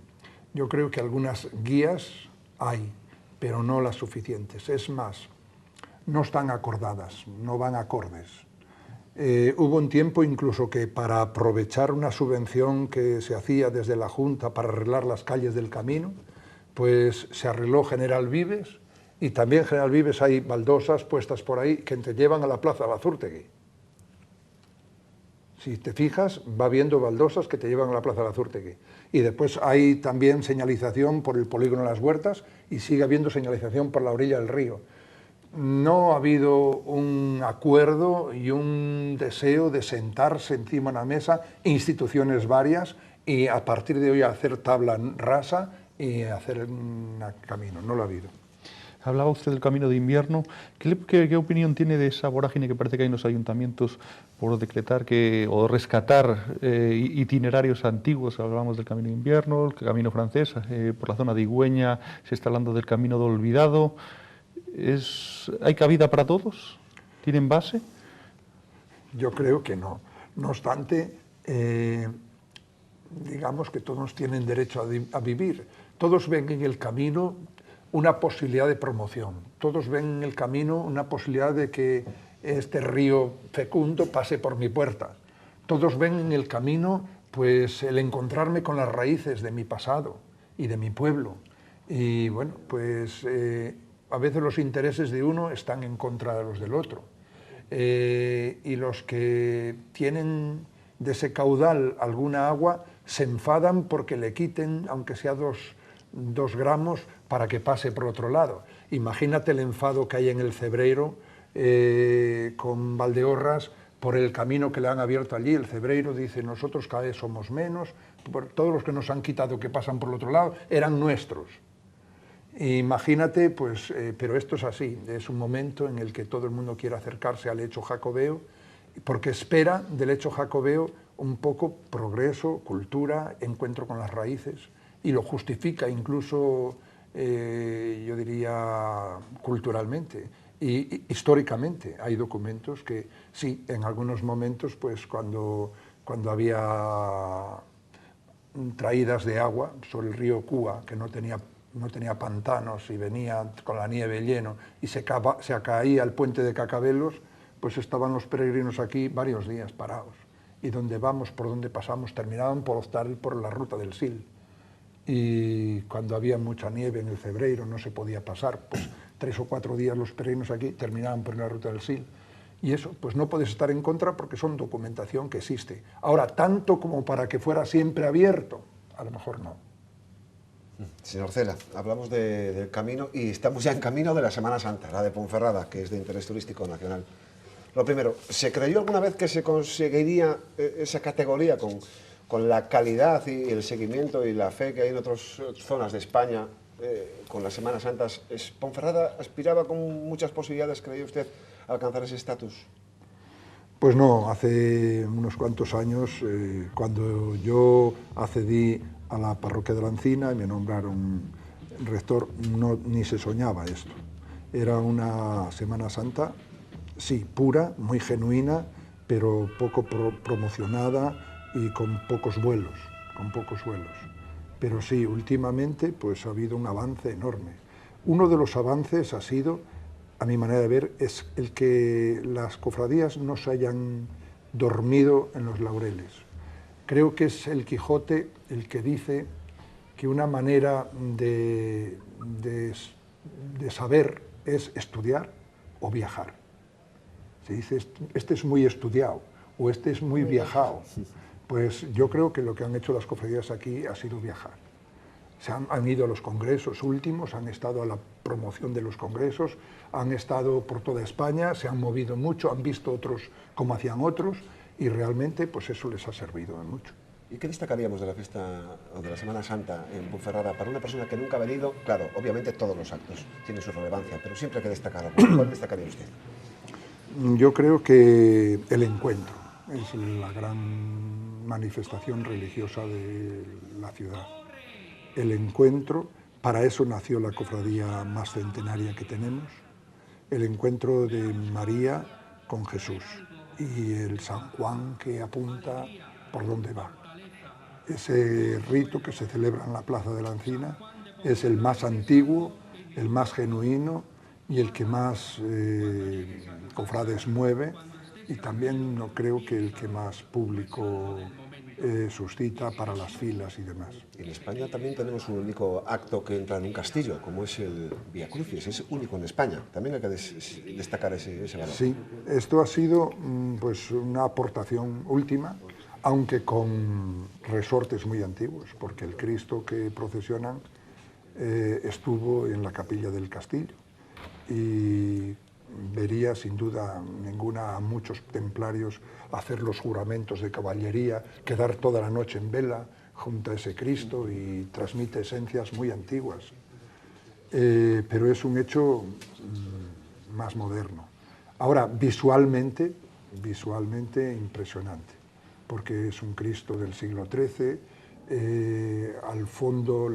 yo creo que algunas guías hay, pero no las suficientes. Es más, no están acordadas, no van acordes. Hubo un tiempo incluso que para aprovechar una subvención que se hacía desde la Junta para arreglar las calles del camino, pues se arregló General Vives, y también General Vives hay baldosas puestas por ahí que te llevan a la Plaza Lazurtegui. Si te fijas, va viendo baldosas que te llevan a la Plaza Lazurtegui. Y después hay también señalización por el polígono de Las Huertas y sigue habiendo señalización por la orilla del río. No ha habido un acuerdo y un deseo de sentarse encima de una mesa, instituciones varias, y a partir de hoy hacer tabla rasa y hacer un camino. No lo ha habido. Hablaba usted del camino de invierno. ¿Qué opinión tiene de esa vorágine que parece que hay en los ayuntamientos por decretar o rescatar itinerarios antiguos? Hablamos del camino de invierno, el camino francés, por la zona de Igüeña se está hablando del camino de olvidado. ¿Hay cabida para todos? ¿Tienen base? Yo creo que no. No obstante, digamos que todos tienen derecho a vivir. Todos ven en el camino una posibilidad de promoción. Todos ven en el camino una posibilidad de que este río fecundo pase por mi puerta. Todos ven en el camino pues el encontrarme con las raíces de mi pasado y de mi pueblo. Y bueno, pues a veces los intereses de uno están en contra de los del otro. Y los que tienen de ese caudal alguna agua se enfadan porque le quiten, aunque sea 2 gramos, para que pase por otro lado. Imagínate el enfado que hay en el Cebreiro con Valdeorras por el camino que le han abierto allí. El Cebreiro dice, nosotros cada vez somos menos, todos los que nos han quitado que pasan por el otro lado eran nuestros. Imagínate, pues, pero esto es así, es un momento en el que todo el mundo quiere acercarse al hecho jacobeo, porque espera del hecho jacobeo un poco progreso, cultura, encuentro con las raíces, y lo justifica incluso, yo diría, culturalmente y históricamente. Hay documentos que sí, en algunos momentos, pues cuando había traídas de agua sobre el río Cúa, que no tenía pantanos y venía con la nieve lleno y se caía el puente de Cacabelos, pues estaban los peregrinos aquí varios días parados. Y donde vamos, por donde pasamos, terminaban por optar por la ruta del Sil. Y cuando había mucha nieve en el Cebreiro no se podía pasar, pues 3 o 4 días los peregrinos aquí terminaban por la ruta del Sil. Y eso, pues no puedes estar en contra porque son documentación que existe. Ahora, tanto como para que fuera siempre abierto, a lo mejor no. Señor Cela, hablamos del camino y estamos ya en camino de la Semana Santa, la de Ponferrada, que es de interés turístico nacional. Lo primero, ¿se creyó alguna vez que se conseguiría esa categoría con la calidad y el seguimiento y la fe que hay en otras zonas de España con las Semanas Santas? ¿Ponferrada aspiraba con muchas posibilidades, creía usted, a alcanzar ese estatus? Pues no, hace unos cuantos años, cuando yo accedí a la parroquia de la Encina y me nombraron rector, ni se soñaba esto. Era una Semana Santa, sí, pura, muy genuina, pero poco promocionada y con pocos vuelos. Pero sí, últimamente pues ha habido un avance enorme. Uno de los avances ha sido, a mi manera de ver, es el que las cofradías no se hayan dormido en los laureles. Creo que es el Quijote el que dice que una manera de saber es estudiar o viajar. Se dice, este es muy estudiado o este es muy viajado. Pues yo creo que lo que han hecho las cofradías aquí ha sido viajar. Han ido a los congresos últimos, han estado a la promoción de los congresos, han estado por toda España, se han movido mucho, han visto otros como hacían otros y realmente pues eso les ha servido de mucho. ¿Y qué destacaríamos de la fiesta o de la Semana Santa en Ponferrada para una persona que nunca ha venido? Claro, obviamente todos los actos tienen su relevancia, pero siempre hay que destacar algo. ¿Cuál destacaría usted? Yo creo que el encuentro es la gran manifestación religiosa de la ciudad. El encuentro, para eso nació la cofradía más centenaria que tenemos, el encuentro de María con Jesús y el San Juan que apunta por dónde va. Ese rito que se celebra en la Plaza de la Encina es el más antiguo, el más genuino y el que más cofrades mueve, y también no creo que el que más público suscita para las filas y demás. En España también tenemos un único acto que entra en un castillo, como es el Vía Crucis, es único en España. También hay que destacar ese valor. Sí, esto ha sido pues una aportación última, aunque con resortes muy antiguos, porque el Cristo que procesionan estuvo en la capilla del castillo y vería sin duda ninguna a muchos templarios hacer los juramentos de caballería, quedar toda la noche en vela junto a ese Cristo, y transmite esencias muy antiguas. Pero es un hecho más moderno. Ahora, visualmente impresionante, porque es un Cristo del siglo XIII, al fondo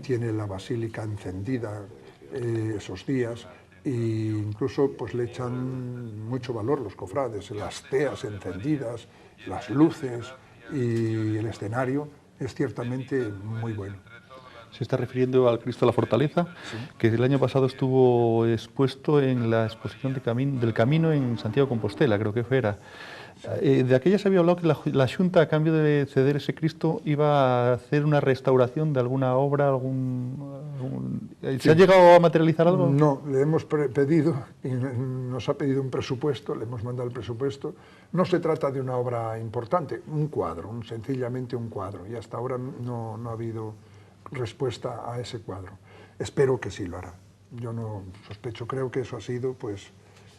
tiene la basílica encendida esos días, e incluso pues le echan mucho valor los cofrades, las teas encendidas, las luces, y el escenario es ciertamente muy bueno. Se está refiriendo al Cristo de la Fortaleza, sí, que el año pasado estuvo expuesto en la exposición del Camino en Santiago de Compostela, creo que era. De aquella se había hablado que la Xunta, a cambio de ceder ese Cristo, iba a hacer una restauración de alguna obra, ¿se ha llegado a materializar algo? No, le hemos pedido, y nos ha pedido un presupuesto, le hemos mandado el presupuesto. No se trata de una obra importante, un cuadro, sencillamente un cuadro, y hasta ahora no ha habido respuesta a ese cuadro. Espero que sí lo hará. Yo no sospecho, creo que eso ha sido pues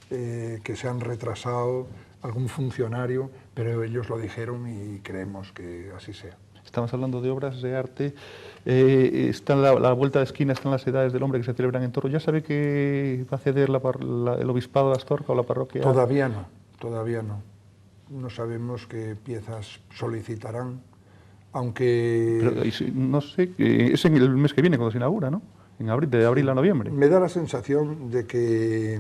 que se han retrasado algún funcionario, pero ellos lo dijeron y creemos que así sea. Estamos hablando de obras de arte. Está en la vuelta de esquina, están las Edades del Hombre que se celebran en Toro. ¿Ya sabe que va a ceder el Obispado de Astorga o la parroquia? Todavía no. No sabemos qué piezas solicitarán, aunque... Pero, no sé, es en el mes que viene cuando se inaugura, ¿no? De abril a noviembre. Me da la sensación de que,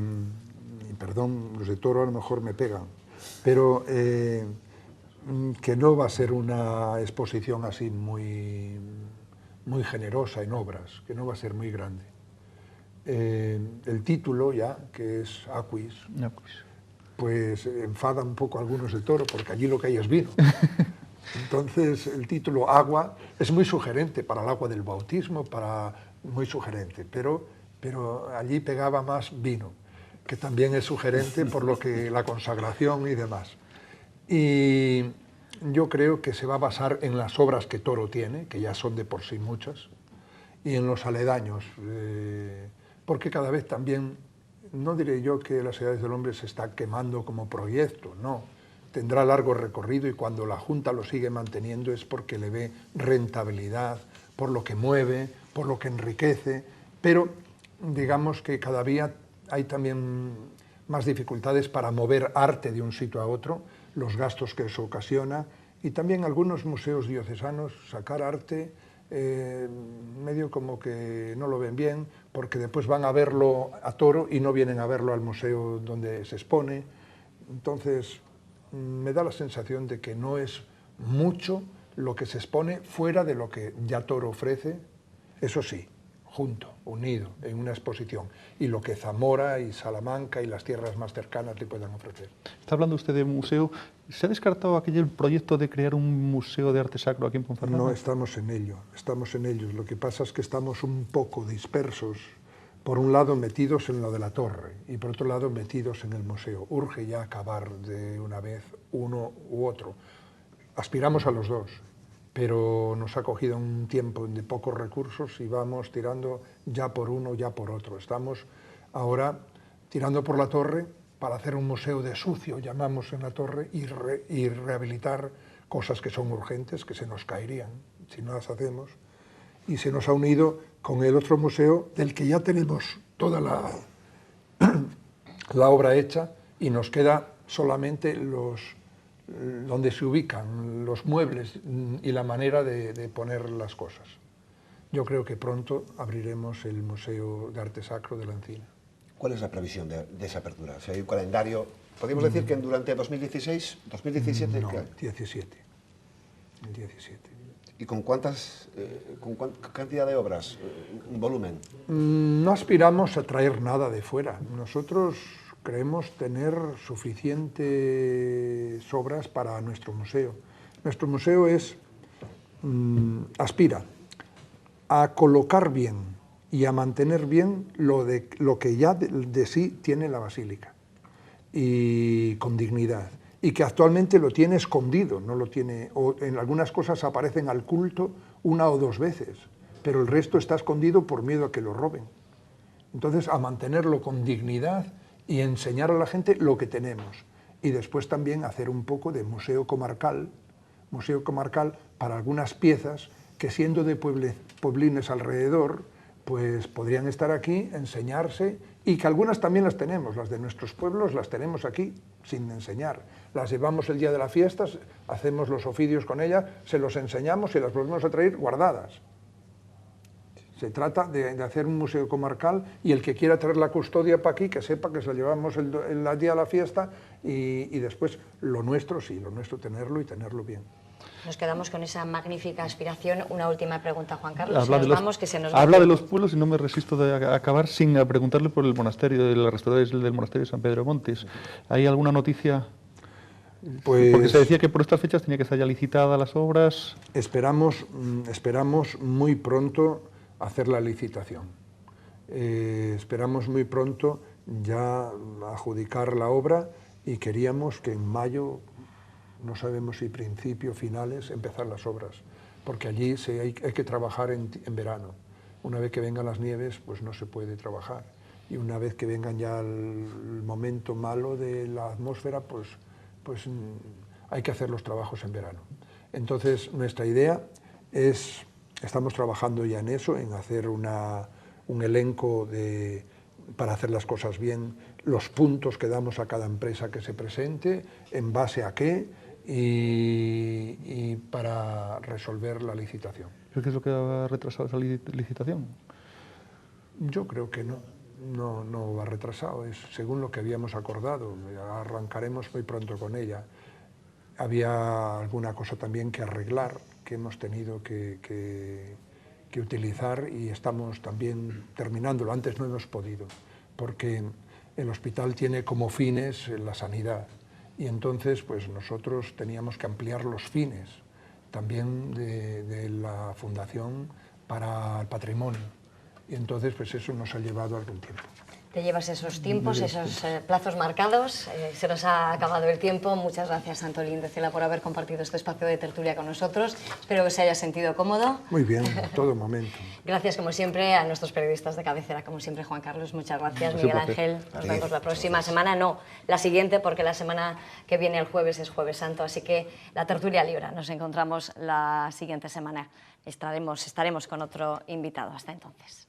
perdón, los de Toro a lo mejor me pegan, pero que no va a ser una exposición así muy generosa en obras, que no va a ser muy grande. El título ya, que es Aquis, pues enfada un poco a algunos de Toro, porque allí lo que hay es vino. Entonces el título Agua es muy sugerente para el agua del bautismo, muy sugerente, pero allí pegaba más vino, que también es sugerente por lo que la consagración y demás. Y yo creo que se va a basar en las obras que Toro tiene, que ya son de por sí muchas, y en los aledaños, porque cada vez también, no diré yo que las Edades del Hombre se está quemando como proyecto, no, tendrá largo recorrido, y cuando la Junta lo sigue manteniendo es porque le ve rentabilidad, por lo que mueve, por lo que enriquece, pero digamos que cada día hay también más dificultades para mover arte de un sitio a otro, los gastos que eso ocasiona, y también algunos museos diocesanos sacar arte medio como que no lo ven bien, porque después van a verlo a Toro y no vienen a verlo al museo donde se expone. Entonces me da la sensación de que no es mucho lo que se expone fuera de lo que ya Toro ofrece, eso sí, junto, unido, en una exposición, y lo que Zamora y Salamanca y las tierras más cercanas le puedan ofrecer. Está hablando usted de museo. ¿Se ha descartado aquel proyecto de crear un museo de arte sacro aquí en Ponferrada? No, estamos en ello, estamos en ello. Lo que pasa es que estamos un poco dispersos, por un lado metidos en lo de la torre y por otro lado metidos en el museo. Urge ya acabar de una vez uno u otro. Aspiramos a los dos, pero nos ha cogido un tiempo de pocos recursos y vamos tirando ya por uno, ya por otro. Estamos ahora tirando por la torre para hacer un museo de sucio, llamamos en la torre, y rehabilitar cosas que son urgentes, que se nos caerían si no las hacemos. Y se nos ha unido con el otro museo del que ya tenemos toda la obra hecha y nos queda solamente donde se ubican los muebles y la manera de poner las cosas. Yo creo que pronto abriremos el Museo de Arte Sacro de la Encina. ¿Cuál es la previsión de esa apertura? Si hay un calendario, ¿podríamos decir que durante 2016, 2017? No, 17. El 17. ¿Y con cuántas, cantidad de obras, un volumen? No aspiramos a traer nada de fuera. Nosotros creemos tener suficientes obras para nuestro museo. Nuestro museo aspira a colocar bien y a mantener bien lo que ya de sí tiene la Basílica, y con dignidad, y que actualmente lo tiene escondido, no lo tiene, o en algunas cosas aparecen al culto una o dos veces, pero el resto está escondido por miedo a que lo roben. Entonces, a mantenerlo con dignidad y enseñar a la gente lo que tenemos, y después también hacer un poco de museo comarcal para algunas piezas que, siendo de pueblines alrededor, pues podrían estar aquí, enseñarse, y que algunas también las tenemos, las de nuestros pueblos las tenemos aquí sin enseñar. Las llevamos el día de las fiestas, hacemos los oficios con ellas, se los enseñamos y las volvemos a traer guardadas. Se trata de hacer un museo comarcal, y el que quiera traer la custodia para aquí, que sepa que se la llevamos el día de la fiesta, y después lo nuestro, sí, lo nuestro tenerlo y tenerlo bien. Nos quedamos con esa magnífica aspiración. Una última pregunta, Juan Carlos. Habla de los pueblos y no me resisto de acabar sin preguntarle por el monasterio, de la restauración del monasterio de San Pedro de Montes. ¿Hay alguna noticia? Pues, porque se decía que por estas fechas tenía que estar ya licitada las obras. Esperamos muy pronto hacer la licitación. Esperamos muy pronto ya adjudicar la obra, y queríamos que en mayo, no sabemos si principio, finales, empezar las obras, porque allí hay que trabajar en verano. Una vez que vengan las nieves, pues no se puede trabajar, y una vez que vengan ya el momento malo de la atmósfera, pues hay que hacer los trabajos en verano. Entonces, nuestra idea estamos trabajando ya en eso, en hacer un elenco para hacer las cosas bien, los puntos que damos a cada empresa que se presente, en base a qué, y para resolver la licitación. ¿Qué es lo que ha retrasado esa licitación? Yo creo que no va retrasado, es según lo que habíamos acordado. Arrancaremos muy pronto con ella. Había alguna cosa también que arreglar, que hemos tenido que utilizar, y estamos también terminándolo. Antes no hemos podido, porque el hospital tiene como fines la sanidad, y entonces pues nosotros teníamos que ampliar los fines también de la Fundación para el Patrimonio, y entonces pues eso nos ha llevado algún tiempo. Te llevas esos tiempos, esos plazos marcados. Se nos ha acabado el tiempo. Muchas gracias, Antolín de Cela, por haber compartido este espacio de tertulia con nosotros. Espero que se haya sentido cómodo. Muy bien, todo momento. Gracias, como siempre, a nuestros periodistas de cabecera. Como siempre, Juan Carlos, muchas gracias. Miguel Ángel, nos vemos la próxima semana. No, la siguiente, porque la semana que viene, el jueves, es Jueves Santo. Así que la tertulia libra. Nos encontramos la siguiente semana. Estaremos con otro invitado. Hasta entonces.